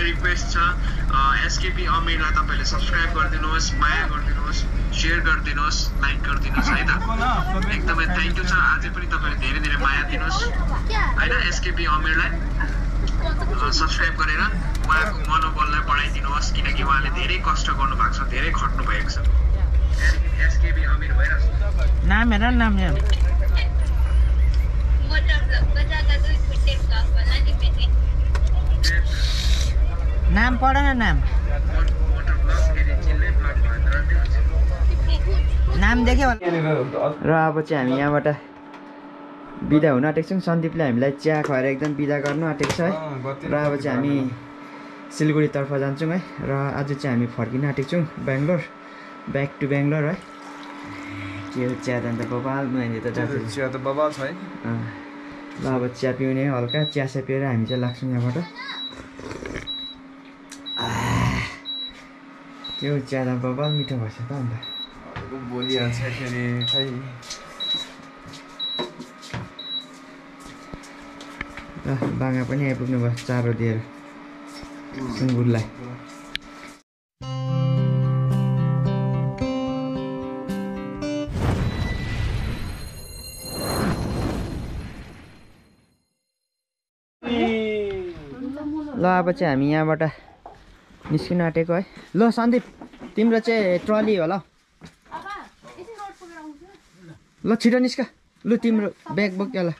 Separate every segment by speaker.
Speaker 1: तपाईलाई रिक्वेस्ट छ एसकेपी अमिरलाई तपाईले सब्स्क्राइब गरिदिनुहोस्, माया गरिदिनुहोस्, शेयर गरिदिनुहोस्, लाइक गरिदिनुहोस् है त। एकदमै थ्यांक यू छ। अझै पनि तपाईले धेरै धेरै माया दिनुहोस् हैन। एसकेपी अमिरलाई सब्स्क्राइब गरेर उहाँको मनोबललाई बढाइदिनुहोस्, किनकि उहाँले धेरै कष्ट गर्नु भएको छ, धेरै खट्नु भएको छ। एसकेपी अमिर भइरहेछ।
Speaker 2: नाम हेर नाम हेर। नाम पढ न नाम। नाम देख्यो र अब चाहिँ हामी यहाँबाट बिदा हुन आँटेको छौँ। सन्दीपले हामीलाई चिया खुवाएर एकदम बिदा गर्नु आँटेको छ है। र अब चाहिँ हामी सिलगढीतर्फ जान्छौँ है। र आज चाहिँ हामी फर्किन आँटेको छौँ बेङ्गलोर, ब्याक टु बेङ्गलोर है। के चिया त अन्त बबाल मैले त
Speaker 3: चिया त बबाल छ है।
Speaker 2: ल अब चिया पिउने हल्का चिया पिएर हामी चाहिँ लाग्छौँ यहाँबाट। त्यो चिया त बबाल मिठो भएछ त अन्त
Speaker 3: बोली हाल्छ फेरि खै।
Speaker 2: बाङ्गा पनि आइपुग्नु भयो चारो दिएर सुँगुरलाई। ल अब चाहिँ हामी यहाँबाट निस्किन आँटेको है। ल सन्दीप तिम्रो चाहिँ ट्रली होला। ल छिटो निस्क। लु तिम्रो ब्याग बोक ल।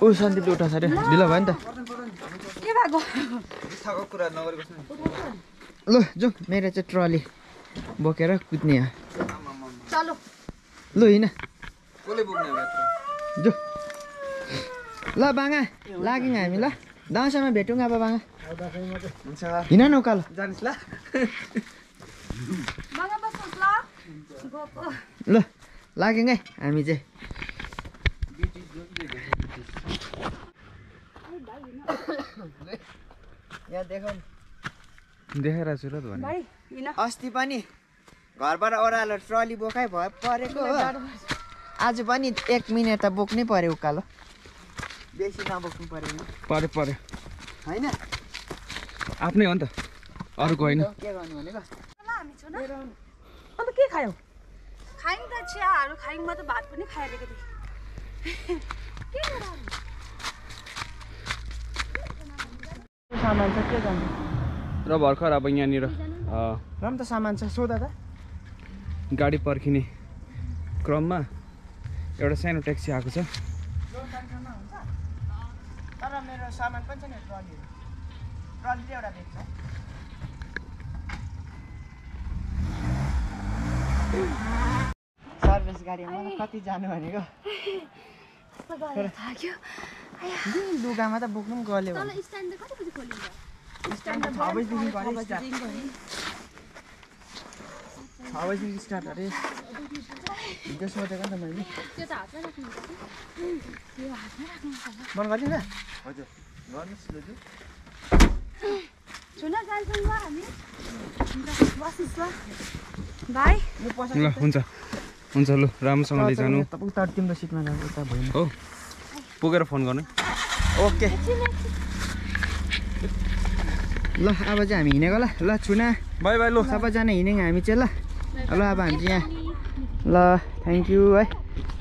Speaker 2: ओ सन्दीपले उठाउँछ अरे ढिलो भयो नि त। ल जाउँ मेरो चाहिँ ट्रली बोकेर कुद्ने हो। लु हिँड जो। ल बाङ्गा लाग्यौँ हामी। ल दसैँमा भेटौँ अब बाङ्गा। हिँड न उकालो
Speaker 3: जानिस् ल।
Speaker 2: ल लाग्यौँ है हामी चाहिँ। यहाँ देखाउनु
Speaker 3: देखाइरहेको छु र त भने।
Speaker 2: अस्ति पनि घरबाट ओह्रालो ट्रली बोकाइ भयो परेको हो। आज पनि 1 मिनट त बोक्नै पर्यो उकालो, बेसी नबोक्नु पर्यो
Speaker 3: पर्यो
Speaker 2: होइन।
Speaker 3: आफ्नै हो नि त, अरूको होइन।
Speaker 2: के गर्नु भनेको
Speaker 4: अन्त के खायौ? खायौँ त चियाहरू खायौँ, म त भात पनि खाइरहेको थिएँ।
Speaker 2: सामान छ के जान्छ
Speaker 3: र भर्खर अब यहाँनिर
Speaker 2: राम त सामान छ सोधा त।
Speaker 3: गाडी पर्खिने क्रममा एउटा सानो ट्याक्सी आएको छ।
Speaker 2: तर मेरो सामान पनि छ नि ट्रली चाहिँ एउटा देख्छ। सर्भिस गाडीमा मलाई कति जानु भनेको। लुगामा त बोक्नु पनि गल्यो। 6 बजीदेखि स्टार्ट अरे। हिजो सोधेको नि त मैले। मन गर्ने त हजुर गर्नुहोस् दाजु।
Speaker 4: सुन जान्छौँ ल हामी। बसिस् ल भाइ।
Speaker 3: ल हुन्छ हुन्छ। लु राम्रोसँगले जानु।
Speaker 2: उता तिम्रो सिटमा जानु उता भएन
Speaker 3: हो पुगेर फोन गर्नु।
Speaker 2: ओके ल अब चाहिँ हामी हिँडेको ल। ल छुना
Speaker 3: बाई बाई। लु
Speaker 2: सबैजना हिँडेको हामी चाहिँ ल। ल अब हामी चाहिँ यहाँ ल थ्याङ्क यू है।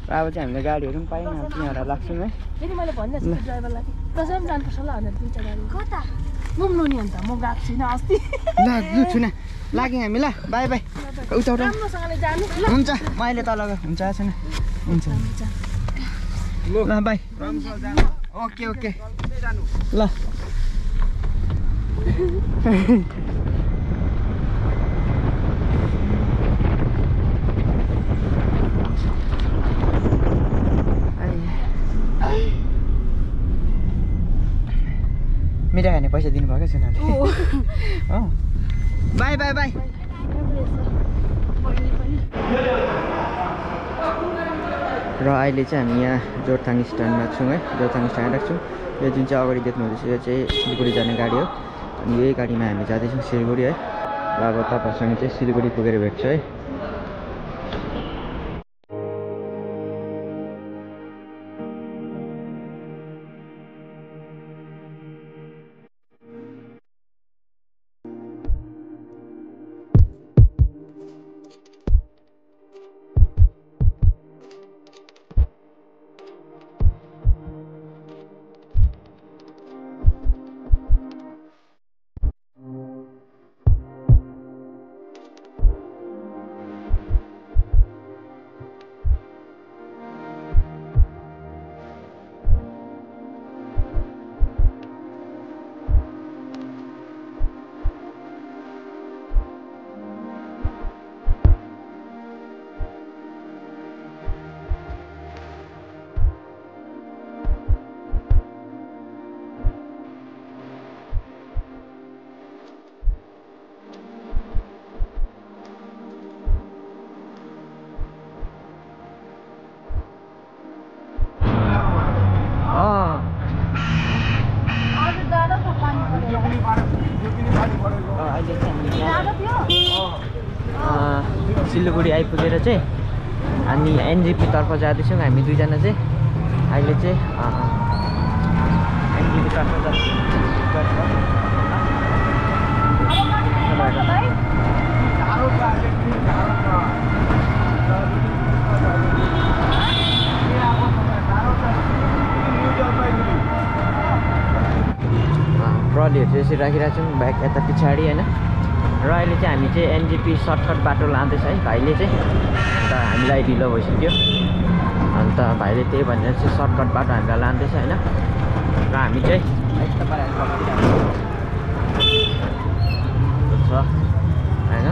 Speaker 2: र अब चाहिँ हामीले गाडीहरू पनि पायौँ। हामी चाहिँ यहाँबाट लाग्छौँ है।
Speaker 4: फेरि मैले भनिदिएको छु ड्राइभरलाई कसै पनि जानुपर्छ ल भनेर 2टा गाडी। कता? म पनि नुनी अन्त म गएको छुइनँ अस्ति।
Speaker 2: ल लु छुना लाग्यौँ हामी ल। By by. उता उता
Speaker 4: राम्रोसँगले जानु ल।
Speaker 2: हुन्छ म अहिले तल हुन्छ छैन हुन्छ ल बाई। ओके ओके ल। मिठा खाने पैसा दिनुभयो क्या सुनाले। By by by. र अहिले चाहिँ हामी यहाँ जोरथाङ स्ट्यान्डमा छौँ है। जोरथाङ स्ट्यान्ड राख्छौँ। यो जुन चाहिँ अगाडि देख्नुहुँदैछ यो चाहिँ सिलगढी जाने गाडी हो। अनि यही गाडीमा हामी जाँदैछौँ सिलगढी है। र अब तपाईँहरूसँग चाहिँ सिलगढी पुगेर भेट्छु है। सिलगढी आइपुगेर चाहिँ अनि एनजेपी तर्फ जाँदैछौँ हामी दुईजना चाहिँ अहिले चाहिँ एनजेपी तर्फ ट्रलीहरू चाहिँ यसरी राखिरहेको छौँ ब्याग यता पछाडि होइन। र अहिले चाहिँ हामी चाहिँ एनजेपी सर्टकट बाटो लाँदैछ है भाइले चाहिँ। अन्त हामीलाई ढिलो भइसक्यो अन्त भाइले त्यही भनेर चाहिँ सर्टकट बाटो हामीलाई लाँदैछ होइन। र हामी चाहिँ होइन।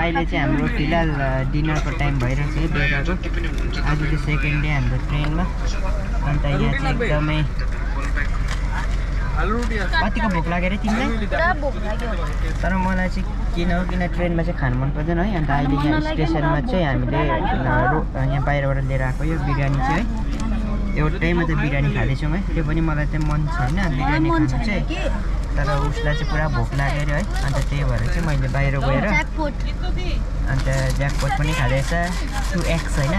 Speaker 2: अहिले चाहिँ हाम्रो फिलहाल डिनरको टाइम भइरहेको छ बेलुकाको। आज चाहिँ सेकेन्ड डे हाम्रो ट्रेनमा। अन्त यहाँ चाहिँ एकदमै कतिको भोक लाग्यो अरे तिमीलाई? तर मलाई चाहिँ किन ट्रेनमा चाहिँ खानु मन पर्दैन है। अन्त अहिले यहाँ स्टेसनमा चाहिँ हामीले यहाँ बाहिरबाट लिएर आएको यो बिरयानी चाहिँ है, एउटै मात्रै बिरयानी खाँदैछौँ है। त्यो पनि मलाई चाहिँ मन छैन बिरयानी खानु चाहिँ, तर उसलाई चाहिँ पुरा भोक लाग्यो अरे है। अन्त त्यही भएर चाहिँ मैले बाहिर गएर अन्त ज्याकपोट पनि खाँदैछ 2x होइन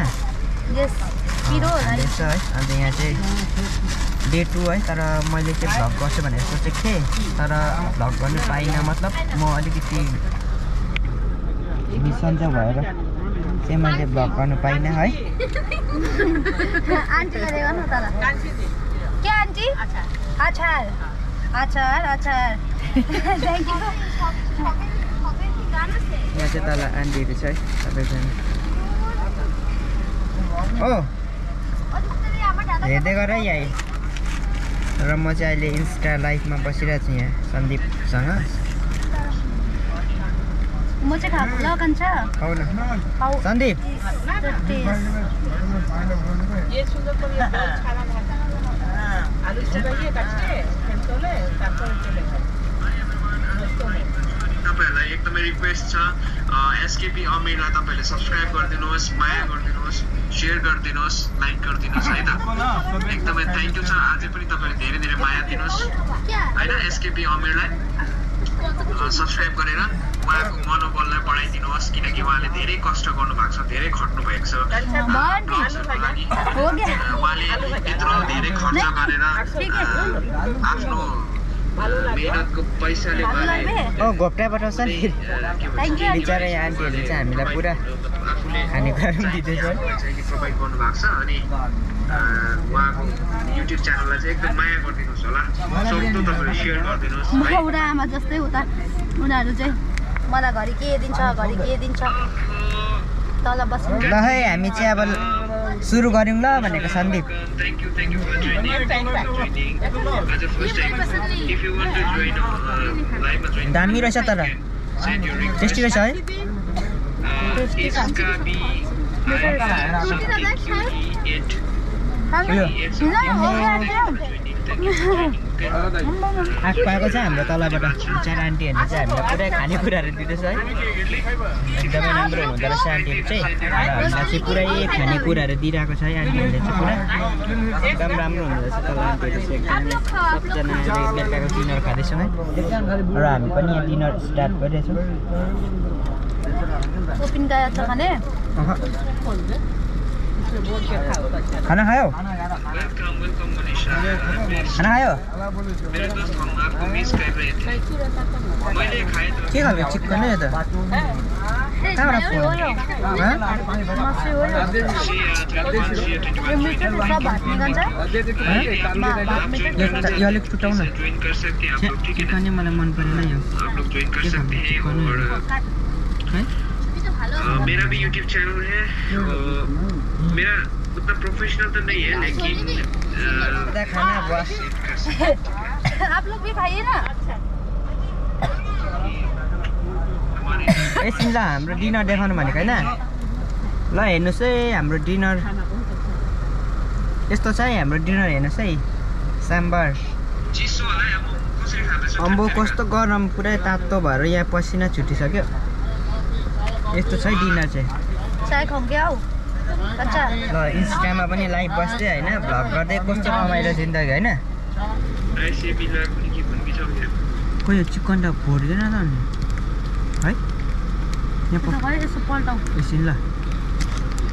Speaker 2: खाँदैछ है। अन्त यहाँ चाहिँ डे 2 है। तर मैले चाहिँ भ्लग गर्छु भनेर सोचेको थिएँ, तर भ्लग गर्नु पाइनँ। मतलब म अलिकति बिसन्चो भएर चाहिँ मैले भ्लग गर्नु पाइनँ है। यहाँ चाहिँ तल आन्टीहरू छ है सबैजना। ओ हेर्दै गर है यहाँ। र म चाहिँ अहिले इन्स्टा लाइभमा बसिरहेको छु यहाँ सन्दीपसँग।
Speaker 5: म चाहिँ खाएको ल कान्छ
Speaker 2: खाऊ न सन्दीप।
Speaker 1: तपाईहरुलाई एकदमै रिक्वेस्ट छ एसकेपी अमीरलाई तपाईहरुले सब्स्क्राइब गरिदिनुहोस्, माया गरिदिनुहोस्, शेयर गरिदिनुहोस्, लाइक गरिदिनुहोस् है त। एकदमै थ्यांक यू छ। अझै पनि तपाईहरुले धेरै धेरै माया दिनुहोस् हैन। एसकेपी अमीरलाई सब्स्क्राइब गरेर उहाँको मनोबललाई बढाइदिनुहोस्, किनकि उहाँले धेरै कष्ट गर्नुभएको छ, धेरै खट्नु भएको छ ब्लग्सहरुको लागि। उहाँले यत्रो धेरै खर्च गरेर आफ्नो मेहनतको पैसाले
Speaker 2: घोप्टा पठाउँछ नि बिचरा यहाँ आन्टीहरूले चाहिँ हामीलाई पुरा खानेकुरा पनि दिँदैछ
Speaker 1: प्रोभाइड गर्नुभएको छ। अनि उहाँको युट्युब च्यानललाई चाहिँ एकदम माया गरिदिनुहोस् होला, सक्दो तपाईँले सेयर गरिदिनुहोस् है।
Speaker 5: बुढा आमा जस्तै उता उनीहरू चाहिँ मलाई घरि के दिन्छ घरि के दिन्छ तल बस्नु।
Speaker 2: ल है हामी चाहिँ अब सुरु गरौँ ल भनेको Sandeep.
Speaker 1: Thank you for joining. As a first time, if you want to join live ma join.
Speaker 2: दामी रहेछ तर
Speaker 1: Send your request.
Speaker 2: टेस्टी रहेछ है। आएको आएको चाहिँ हाम्रो तलबाट बिचरा आन्टीहरूले चाहिँ हामीलाई पुरै खानेकुराहरू दिँदैछ है। एकदमै राम्रो हुँदो रहेछ आन्टीहरू चाहिँ। हामीलाई चाहिँ पुरै खानेकुराहरू दिइरहेको छ है आन्टीहरूले चाहिँ पुरा एकदम राम्रो हुँदो रहेछ तल आन्टीहरू चाहिँ। एकदमै सबजना बेलुकाको डिनर खाँदैछौँ है र हामी पनि यहाँ डिनर स्टार्ट गरिरहेछौँ।
Speaker 5: ओपिन गयो छ भने
Speaker 2: खाना खायो खाना खायो के खालको चिकन है यो त कहाँबाट यो अलिक टुटाउ न चिकनै मलाई मन परेन यो चिकन है।
Speaker 1: मेरा भी YouTube चैनल है, मेरा उतना प्रोफेशनल तो नहीं है लेकिन
Speaker 2: खाना बस
Speaker 5: आप लोग भी खाइए ना।
Speaker 2: एकछिन ल हाम्रो डिनर देखाउनु भनेको होइन। ल हेर्नुहोस् है हाम्रो डिनर यस्तो छ है। हाम्रो डिनर हेर्नुहोस् है। साम्बार अम्बो कस्तो गरम पुरै तातो भएर यहाँ पसिना छुटिसक्यो। यस्तो छ है डिनर चाहिँ।
Speaker 5: चाय खुवाउँके आऊ कच्चा।
Speaker 2: ल इन्स्टामा पनि लाइभ बस्दै होइन भ्लग गर्दै कस्तो रमाइलो जिन्दगी होइन। खोइ यो चिकन त फोड्दैन त अनि है यहाँ
Speaker 5: यसो पल्टाऊ
Speaker 2: एकछिन ल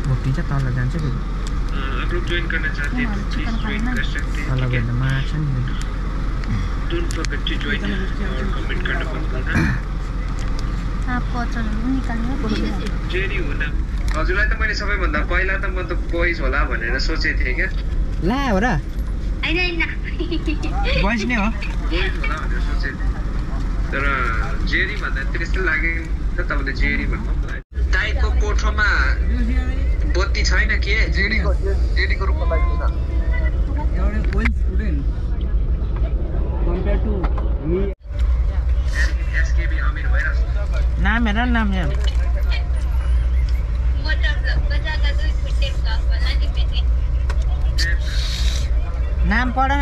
Speaker 2: भोटिन्छ तल जान्छ फेरि तल गएर मार्छ नि।
Speaker 1: हजुरलाई त मैले सबैभन्दा पहिला त म त बोइज होला भनेर सोचेको थिएँ क्या।
Speaker 2: ला हो र बोइज नै हो
Speaker 1: बोइज होला भनेर सोचेको थिएँ तर जेरी भन्दा त्यस्तै लाग्यो त तपाईँले जेरी भन्नु टाइपको कोठोमा बत्ती छैन के जेडीको रूपमा लाग्दैन।
Speaker 2: नाम हेर नाम यहाँ नाम पढ न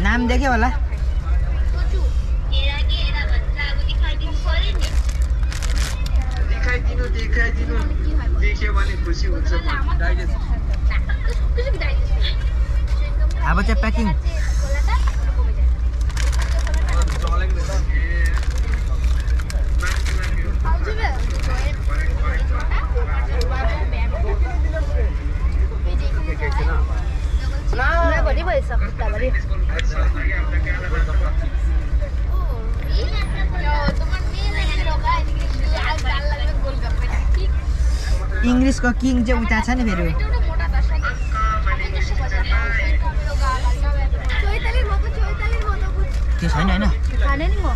Speaker 2: नाम देख्यो होला।
Speaker 1: देखाइदिनु देख्यो भने खुसी हुन्छ।
Speaker 2: अब चाहिँ प्याकिङ
Speaker 5: भरि भइसक्यो भरि
Speaker 2: इङ्ग्लिसको किङ चाहिँ उता छ नि फेरि त्यो छैन होइन
Speaker 5: खाने नि म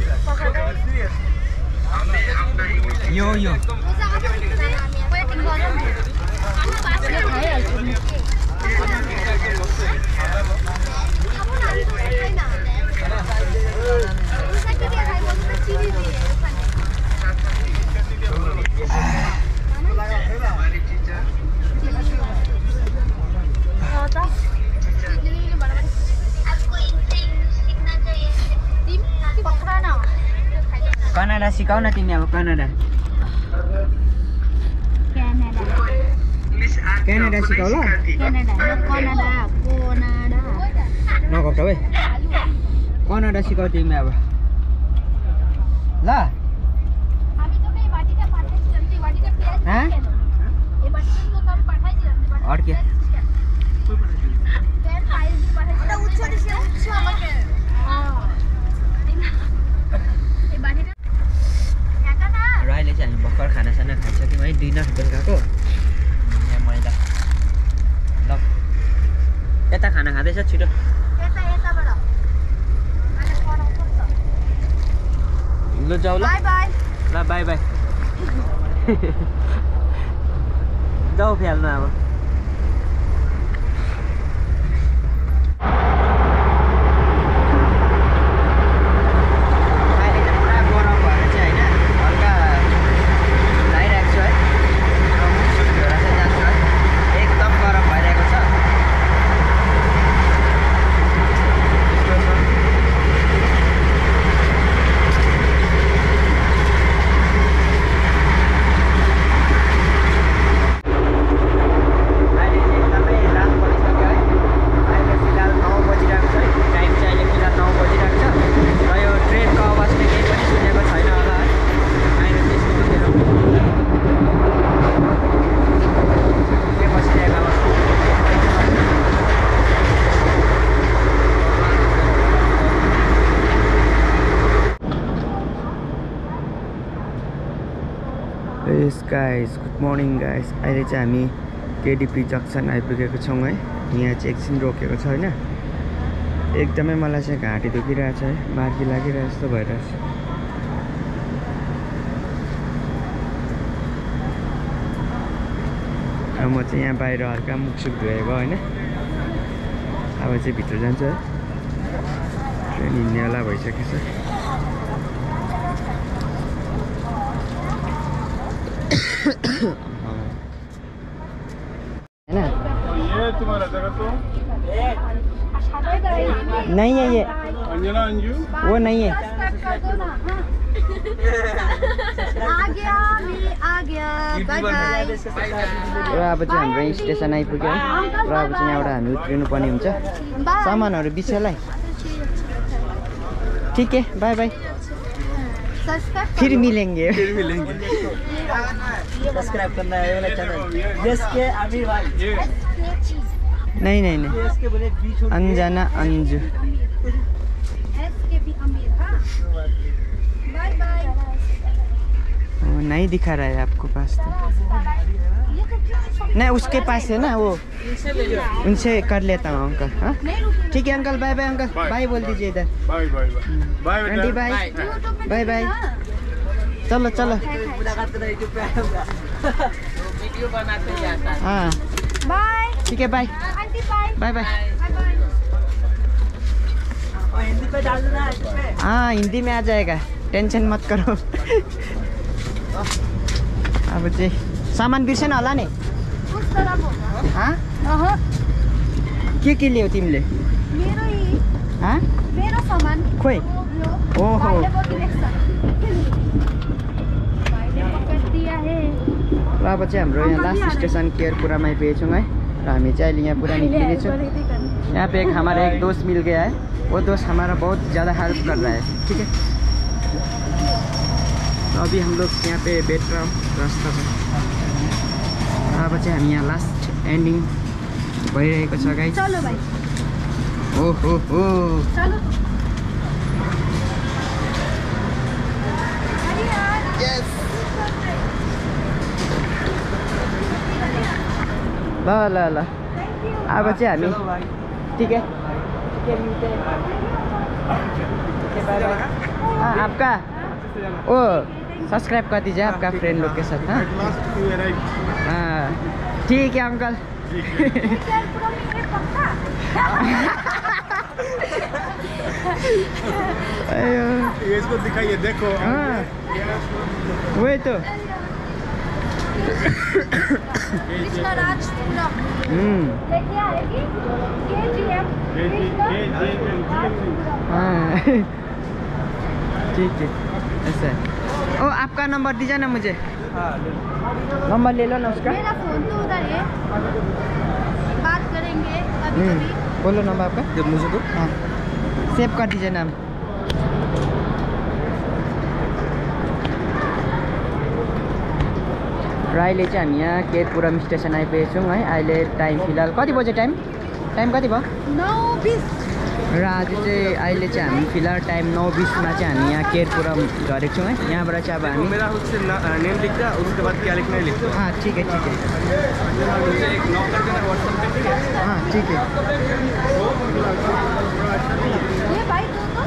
Speaker 2: यो कन्नडा सिकाउ न तिमी अब कन्नडा क्यानाडा सिकाउ ल नघटाउ है कन्नडा सिकाउ तिमी अब ल अड्के र अहिले चाहिँ हामी भर्खर खानासाना खाइसक्यौँ है डिनर बेलुकाको यहाँ मैदा ल यता खाना खाँदैछ छिटो ल जाऊ ल ल बाई बाई जाऊ फ्याल्नु अब गाइस गुड मर्निङ गाइस अहिले चाहिँ हामी केडिपी जक्सन आइपुगेको छौँ है यहाँ चाहिँ एकछिन रोकेको छ होइन एकदमै मलाई चाहिँ घाँटी दुखिरहेछ है मार्की लागिरहेको जस्तो भइरहेछ अब म चाहिँ यहाँ बाहिर हल्का मुखसुख धोएको होइन अब चाहिँ भित्र जान्छु है ट्रेन हिँड्नेवाला भइसकेको छ
Speaker 6: तुम्हारा जगह तो
Speaker 2: नहीं है ये
Speaker 6: अंजना अंजू
Speaker 2: वो नहीं है
Speaker 5: आ गया बाय बाय
Speaker 2: र अब चाहिँ हाम्रो स्टेसन आइपुग्यो र अब चाहिँ यहाँबाट हामी उत्रिनु पर्ने हुन्छ सामानहरू बिचलाई ठीक है बाय बाय फिर मिलेंगे
Speaker 7: सब्सक्राइब करना है वाला चैनल एसके आमिर भाई
Speaker 2: नहीं नहीं नहीं अंजना अंजू
Speaker 5: एसके भी अमीर हां बाय बाय
Speaker 2: नहीं दिखा रहा है आपको पास तो नहीं उसके पास है ना वो उनसे कर लेता हूँ अंकल हाँ ठीक है uncle bye bye uncle bye बोल दीजिए इधर
Speaker 6: bye bye bye
Speaker 2: aunty bye bye bye चलो चलो
Speaker 7: वीडियो बनाते जाता है
Speaker 2: हाँ
Speaker 5: बाय
Speaker 2: ठीक है bye
Speaker 5: aunty bye
Speaker 2: bye bye
Speaker 7: Hindi पे डाल देना इस पे
Speaker 2: हाँ हिंदी में आ जाएगा टेंशन मत करो अब चाहिँ सामान बिर्सेन होला नि हाँ के ल्यायो तिमीले
Speaker 5: मेरो
Speaker 2: हाँ
Speaker 5: मेरो सामान
Speaker 2: खोइ ओहो र अब चाहिँ हाम्रो यहाँ लास्ट स्टेशन केयरपुरामा आइपुगेछौँ है र हामी चाहिँ अहिले यहाँ पुरा निक्लिनेछौँ यहाँ पे हमारा एक दोस्त मिल गया है वो दोस्त हमारा बहुत ज़्यादा हेल्प कर रहा है ठीक है तो अभी हम लोग यहाँ पे बैठ रहा हूँ रास्ता पे अब चाहिँ हामी यहाँ लास्ट एन्डिङ भइरहेको छ गाइस
Speaker 5: चलो भाइ
Speaker 2: ओहो हो
Speaker 5: चलो
Speaker 2: ल ल ल अब चाहिँ हामी ठीक है मिलते हैं हाँ आपका ओ सब्सक्राइब कर दीजिए आपका फ्रेंड लोग के साथ हाँ ठीक है अंकल
Speaker 6: इसको दिखाइए देखो
Speaker 2: हाँ वही तो हाँ ठीक है ऐसा है। ओ आपका नंबर दीजिए ना मुझे। नंबर ले लो ना उसका।
Speaker 5: मेरा फोन तो उधर है, बात करेंगे कभी कभी।
Speaker 2: बोलो नंबर आपका।
Speaker 3: जब मुझे तो
Speaker 2: हाँ सेव कर दीजिए नाम। र अहिले चाहिँ हामी यहाँ केरपुरम स्टेसन आइपुगेको छौँ है। अहिले टाइम फिलहाल कति बजे टाइम कति भयो?
Speaker 5: 9:20।
Speaker 2: र आज चाहिँ अहिले चाहिँ हामी फिलहाल टाइम 9:20 चाहिँ हामी यहाँ केरपुरम झरेको छौँ है। यहाँबाट चाहिँ अब हामी
Speaker 3: मेरा उससे नेम लिख दिया, उसके बाद क्या लिखना है लिख दो।
Speaker 2: हाँ ठीक है
Speaker 3: मुझे एक नॉक कर देना व्हाट्सएप पे, ठीक है?
Speaker 2: हाँ ठीक है।
Speaker 5: ये भाई दो तो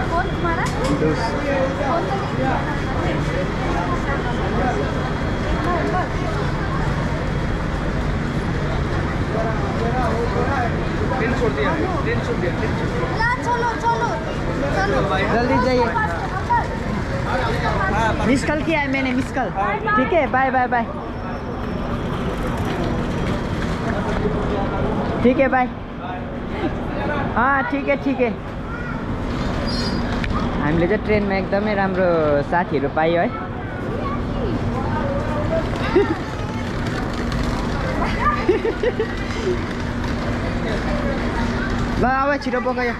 Speaker 5: फोन तुम्हारा फोन तो
Speaker 3: ट्रेन छोड़ दिया, ट्रेन छोड़ दिया।
Speaker 5: ला चलो चलो चलो
Speaker 2: जल्दी जाइए। मिस कॉल किया है मैंने, मिस कॉल। ठीक है बाय बाय बाय। ठीक है बाय। हाँ ठीक है ठीक है। हामीले चाहिँ ट्रेनमा एकदमै राम्रो साथीहरू पायो है। ल अब छिटो बोक यो।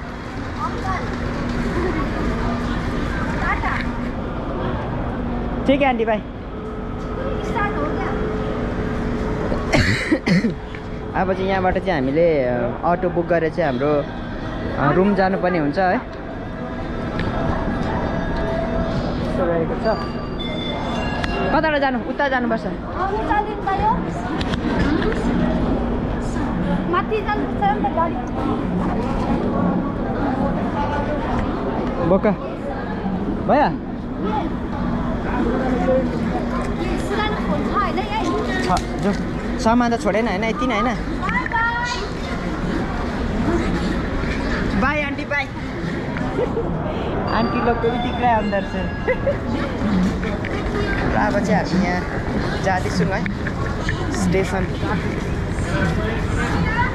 Speaker 2: ठीक है आंटी बाय।
Speaker 5: स्टार्ट हो गया।
Speaker 2: अब चाहिँ यहाँबाट चाहिँ हामीले अटो बुक गरेर चाहिँ हाम्रो रुम जानुपर्ने हुन्छ है। रहेको छ कताबाट जानु? उता जानुपर्छ।
Speaker 5: उता दिन भयो माथि जानुपर्छ नि त गाडी।
Speaker 2: बोका भयो?
Speaker 5: सुनानु फोन छ होइन यही?
Speaker 2: छ जो सामान त छोडेन होइन यति नै होइन। Bye aunty bye. आंटी लोग को भी दिख रहा है अंदर से। र अब चाहिँ हामी यहाँ जाँदैछौँ है स्टेसन।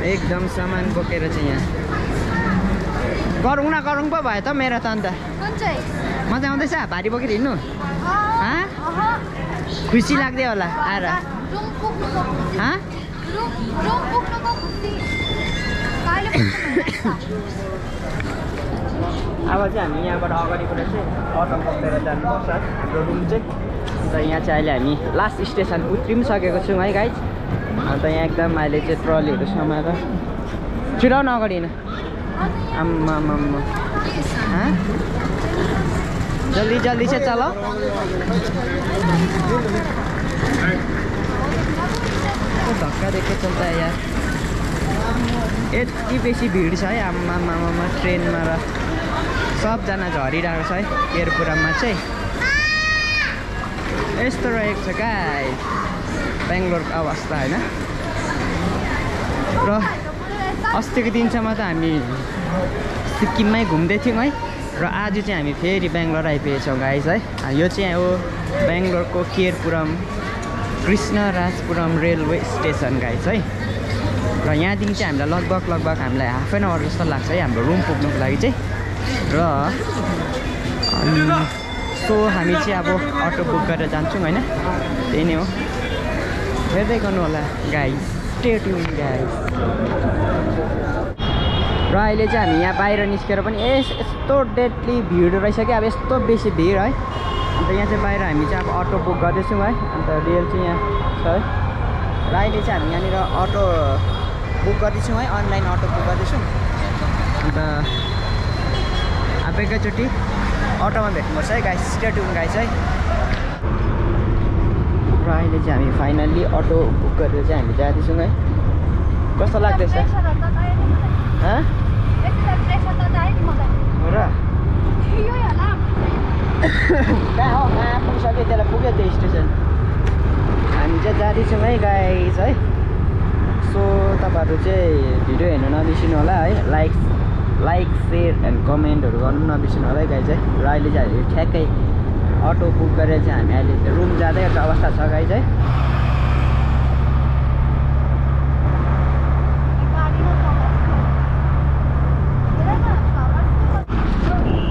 Speaker 2: एकदम सामान बोकेर चाहिँ यहाँ गरौँ न गरौँ पो भयो त मेरो त अन्त।
Speaker 5: कुन चाहिँ?
Speaker 2: मजा आउँदैछ भारी बोकेर हिँड्नु? हाँ खुसी लाग्दै होला आएर?
Speaker 5: रुम पुग्नुको खुसी।
Speaker 2: हाँ
Speaker 5: रुम पुग्नुको खुसी। कहिले पुग्छ?
Speaker 2: अब चाहिँ हामी यहाँबाट अगाडिबाट चाहिँ अटो पक्रेर जानुपर्छ हाम्रो रुम चाहिँ। अन्त यहाँ चाहिँ अहिले हामी लास्ट स्टेसन उत्रि पनि सकेको छौँ है गाइज। अन्त यहाँ एकदम अहिले चाहिँ ट्रलीहरू समाएर छिराउ न अगाडि होइन। आम्मा हाँ जल्दी जल्दी से चलो। धक्का देखे चल्ता है यार। यति बेसी भिड छ है आम्मा ट्रेनमा र सबजना झरिरहेको छ है केरपुरममा चाहिँ। यस्तो रहेको छ गाइस बेङ्गलोरको अवस्था होइन। र अस्तिको दिनसम्म त हामी सिक्किममै घुम्दै थियौँ है। र आज चाहिँ हामी फेरि बेङ्गलोर आइपुगेछौँ गाइस है। यो चाहिँ हो बेङ्गलोरको केरपुरम कृष्णराजपुरम रेलवे स्टेसन गाइस है। र यहाँदेखि चाहिँ हामीलाई लगभग हामीलाई हाफ एन आवर जस्तो लाग्छ है हाम्रो रुम पुग्नुको लागि चाहिँ। र सो हामी चाहिँ अब अटो बुक गरेर जान्छौँ होइन। त्यही नै हो, हेर्दै गर्नु होला गाइस, स्टे ट्युन गाइस। र अहिले चाहिँ हामी यहाँ बाहिर निस्केर पनि यस्तो डेडली भिड रहेछ कि अब यस्तो बेसी भिड है। अन्त यहाँ चाहिँ बाहिर हामी चाहिँ अब अटो बुक गर्दैछौँ है। अन्त रियल चाहिँ यहाँ छ है। र अहिले चाहिँ हामी यहाँनिर अटो बुक गर्दैछौँ है, अनलाइन अटो बुक गर्दैछौँ। अन्त अब एकैचोटि अटोमा भेट्नुपर्छ है गाइस, स्टे ट्युन गाइस है। र अहिले चाहिँ हामी फाइनल्ली अटो बुक गरेर चाहिँ हामी जाँदैछौँ है। कस्तो लाग्दैछ? हाँ? हो र? कहाँ हो? कहाँ पुगिसक्यो, त्यसलाई पुग्यो त्यो स्टेसन। हामी चाहिँ जाँदैछौँ है गाइस है। सो तपाईँहरू चाहिँ भिडियो हेर्नु नबिर्सिनु होला है। लाइक सेयर एन्ड कमेन्टहरू गर्नु नबिर्सिनु होला है गाइस है। र अहिले चाहिँ हामी ठ्याक्कै अटो बुक गरेर चाहिँ हामी अहिले रुम जाँदै एउटा अवस्था छ गाइस है।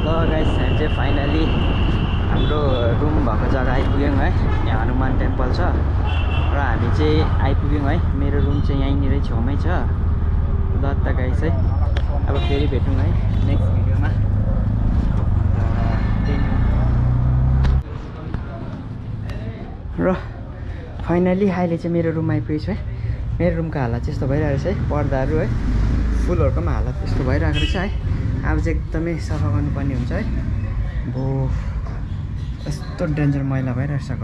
Speaker 2: ल गाइस हामी चाहिँ फाइनली हाम्रो रुम भएको जग्गा आइपुग्यौँ है। यहाँ हनुमान टेम्पल छ र हामी चाहिँ आइपुग्यौँ है। मेरो रुम चाहिँ यहीँनिरै छेउमै छ। ल त गाइस है, अब फेरि भेटौँ है नेक्स्ट भिडियोमा। र फाइनली अहिले चाहिँ मेरो रुम आइपुगेको छु है। मेरो रुमको हालत चाहिँ यस्तो भइरहेको छ है। पर्दाहरू है, फुलहरूको पनि हालत यस्तो भइरहेको रहेछ है। अब चाहिँ एकदमै सफा गर्नुपर्ने हुन्छ है। यस्तो डेन्जर मैला भइरहेछ घर।